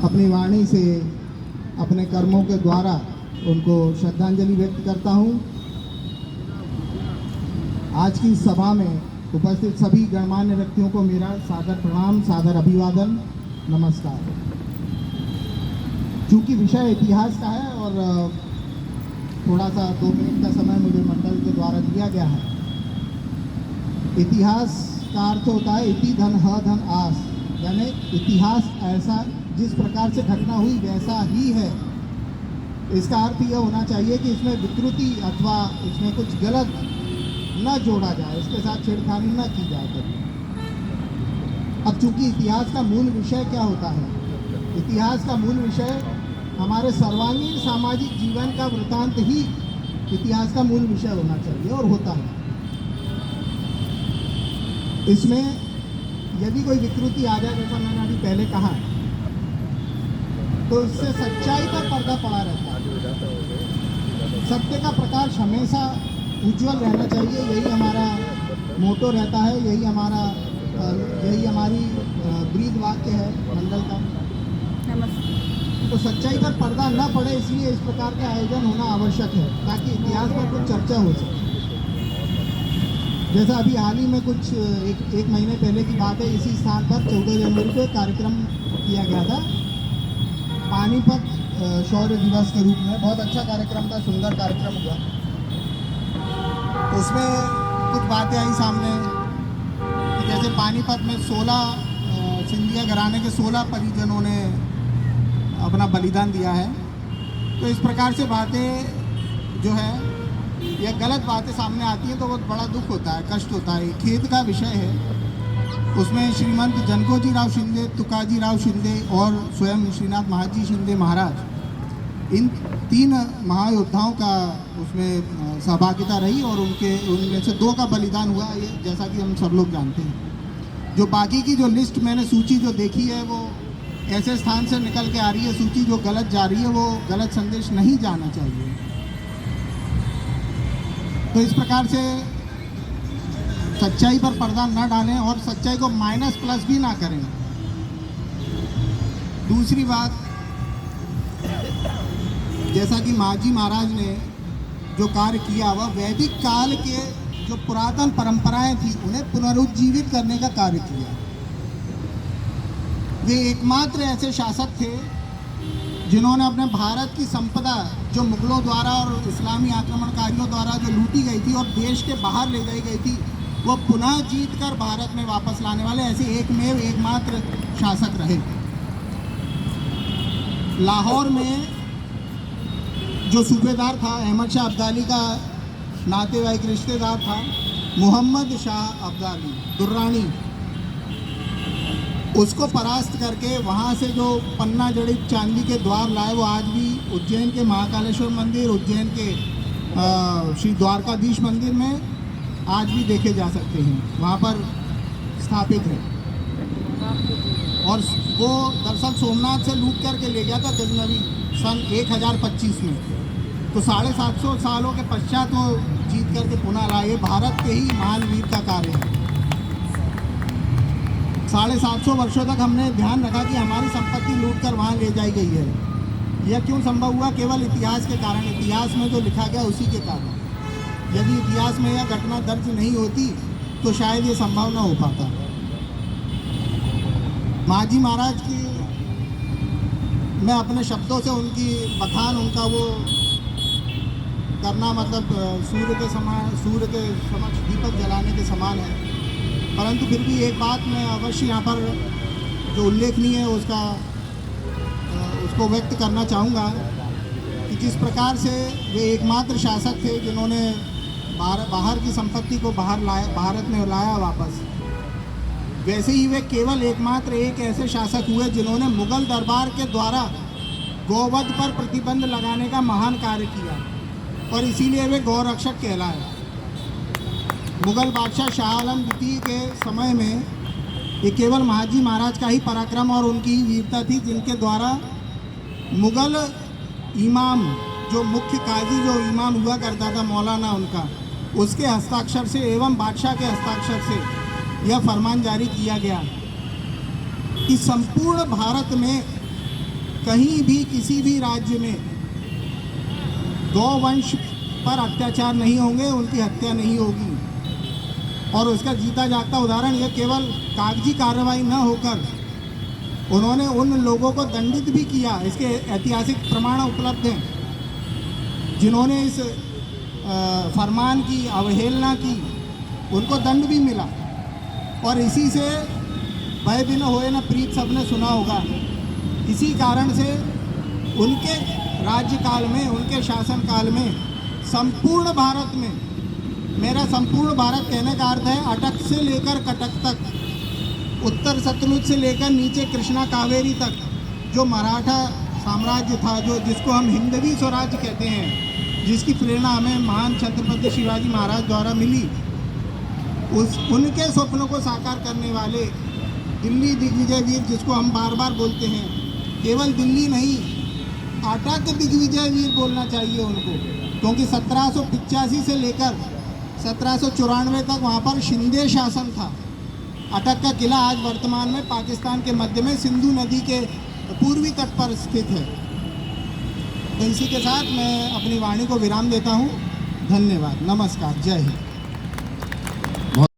अपनी वाणी से, अपने कर्मों के द्वारा उनको श्रद्धांजलि व्यक्त करता हूँ। आज की सभा में उपस्थित सभी गणमान्य व्यक्तियों को मेरा सादर प्रणाम, सादर अभिवादन, नमस्कार। चूँकि विषय इतिहास का है और थोड़ा सा 2 मिनट का समय मुझे मंडल के द्वारा दिया गया है। इतिहास का अर्थ होता है इति धन ह धन आस, यानी इतिहास ऐसा जिस प्रकार से घटना हुई वैसा ही है। इसका अर्थ यह होना चाहिए कि इसमें विकृति अथवा इसमें कुछ गलत न जोड़ा जाए, इसके साथ छेड़खानी न की जाए कभी। अब चूंकि इतिहास का मूल विषय क्या होता है? इतिहास का मूल विषय हमारे सर्वांगीण सामाजिक जीवन का वृतांत ही इतिहास का मूल विषय होना चाहिए और होता है। इसमें यदि कोई विकृति आ जाए, जैसा मैंने अभी पहले कहा, तो इससे सच्चाई पर पर्दा पड़ा रहता है। सत्य का प्रकाश हमेशा उज्जवल रहना चाहिए, यही हमारा मोटो रहता है, यही हमारी ब्रीद वाक्य है मंडल का। तो सच्चाई पर पर्दा न पड़े, इसलिए इस प्रकार का आयोजन होना आवश्यक है, ताकि इतिहास पर कुछ चर्चा हो सके। जैसा अभी हाल ही में कुछ एक महीने पहले की बात है, इसी स्थान पर 14 जनवरी को एक कार्यक्रम किया गया था, पानीपत शौर्य दिवस के रूप में। बहुत अच्छा कार्यक्रम था, सुंदर कार्यक्रम हुआ। उसमें कुछ बातें आई सामने कि जैसे पानीपत में 16 सिंधिया घराने के 16 परिजनों ने अपना बलिदान दिया है। तो इस प्रकार से बातें जो है, यह गलत बातें सामने आती हैं तो बहुत बड़ा दुख होता है, कष्ट होता है। खेद का विषय है। उसमें श्रीमंत जनकोजी राव शिंदे, तुकाजी राव शिंदे और स्वयं श्रीनाथ महाजी शिंदे महाराज, इन 3 महायोद्धाओं का उसमें सहभागिता रही और उनमें से 2 का बलिदान हुआ, ये जैसा कि हम सब लोग जानते हैं। जो बाकी की जो लिस्ट मैंने सूची जो देखी है, वो ऐसे स्थान से निकल के आ रही है सूची जो गलत जा रही है, वो गलत संदेश नहीं जाना चाहिए। तो इस प्रकार से सच्चाई पर पर्दा न डालें और सच्चाई को माइनस प्लस भी ना करें। दूसरी बात, जैसा कि माजी महाराज ने जो कार्य किया, वह वैदिक काल के जो पुरातन परंपराएं थी उन्हें पुनरुज्जीवित करने का कार्य किया। वे एकमात्र ऐसे शासक थे जिन्होंने अपने भारत की संपदा जो मुगलों द्वारा और इस्लामी आक्रमणकारियों द्वारा जो लूटी गई थी और देश के बाहर ले जाई गई थी, वो पुनः जीत कर भारत में वापस लाने वाले ऐसे एकमात्र शासक रहे। लाहौर में जो सूबेदार था, अहमद शाह अब्दाली का नातेवाईक रिश्तेदार था, मोहम्मद शाह अब्दाली दुर्रानी, उसको परास्त करके वहाँ से जो पन्ना जड़ित चांदी के द्वार लाए, वो आज भी उज्जैन के महाकालेश्वर मंदिर, उज्जैन के श्री द्वारकाधीश मंदिर में आज भी देखे जा सकते हैं, वहाँ पर स्थापित है। और वो दरअसल सोमनाथ से लूट करके ले गया था गजनवी सन 1025 में। तो 750 सालों के पश्चात वो जीत करके पुनः लाए। ये भारत के ही महान वीर का कार्य है। 750 वर्षों तक हमने ध्यान रखा कि हमारी संपत्ति लूटकर वहाँ ले जाई गई है। यह क्यों संभव हुआ? केवल इतिहास के कारण, इतिहास में जो लिखा गया उसी के कारण। यदि इतिहास में यह घटना दर्ज नहीं होती तो शायद ये संभव न हो पाता। माजी महाराज की मैं अपने शब्दों से उनकी बखान, उनका वो करना मतलब सूर्य के समक्ष दीपक जलाने के समान है। परंतु फिर भी एक बात मैं अवश्य यहाँ पर जो उल्लेखनीय है उसको व्यक्त करना चाहूँगा कि जिस प्रकार से वे एकमात्र शासक थे जिन्होंने बाहर की संपत्ति को भारत में लाया वापस, वैसे ही वे केवल एकमात्र एक ऐसे शासक हुए जिन्होंने मुगल दरबार के द्वारा गौवध पर प्रतिबंध लगाने का महान कार्य किया और इसीलिए वे गौरक्षक कहलाए। मुगल बादशाह शाह आलम द्वितीय के समय में ये केवल महाजी महाराज का ही पराक्रम और उनकी वीरता थी जिनके द्वारा मुगल इमाम, जो मुख्य काजी जो इमाम हुआ करता था मौलाना, उनका उसके हस्ताक्षर से एवं बादशाह के हस्ताक्षर से यह फरमान जारी किया गया कि संपूर्ण भारत में कहीं भी किसी भी राज्य में गौवंश पर अत्याचार नहीं होंगे, उनकी हत्या नहीं होगी। और उसका जीता जागता उदाहरण यह केवल कागजी कार्रवाई न होकर उन्होंने उन लोगों को दंडित भी किया, इसके ऐतिहासिक प्रमाण उपलब्ध हैं। जिन्होंने इस फरमान की अवहेलना की, उनको दंड भी मिला। और इसी से भय बिन होए न प्रीत सबने सुना होगा। इसी कारण से उनके राज्यकाल में, उनके शासनकाल में संपूर्ण भारत में, मेरा संपूर्ण भारत कहने का अर्थ है अटक से लेकर कटक तक, उत्तर सतलुज से लेकर नीचे कृष्णा कावेरी तक, जो मराठा साम्राज्य था, जो जिसको हम हिंदवी स्वराज्य कहते हैं, जिसकी प्रेरणा हमें महान छत्रपति शिवाजी महाराज द्वारा मिली, उनके स्वप्नों को साकार करने वाले दिल्ली दिग्विजय वीर, जिसको हम बार बार बोलते हैं, केवल दिल्ली नहीं, अटक दिग्विजय वीर बोलना चाहिए उनको, क्योंकि 1785 से लेकर 1794 तक वहाँ पर शिंदे शासन था। अटक का किला आज वर्तमान में पाकिस्तान के मध्य में सिंधु नदी के पूर्वी तट पर स्थित है। तो इसी के साथ मैं अपनी वाणी को विराम देता हूँ। धन्यवाद, नमस्कार, जय हिंद।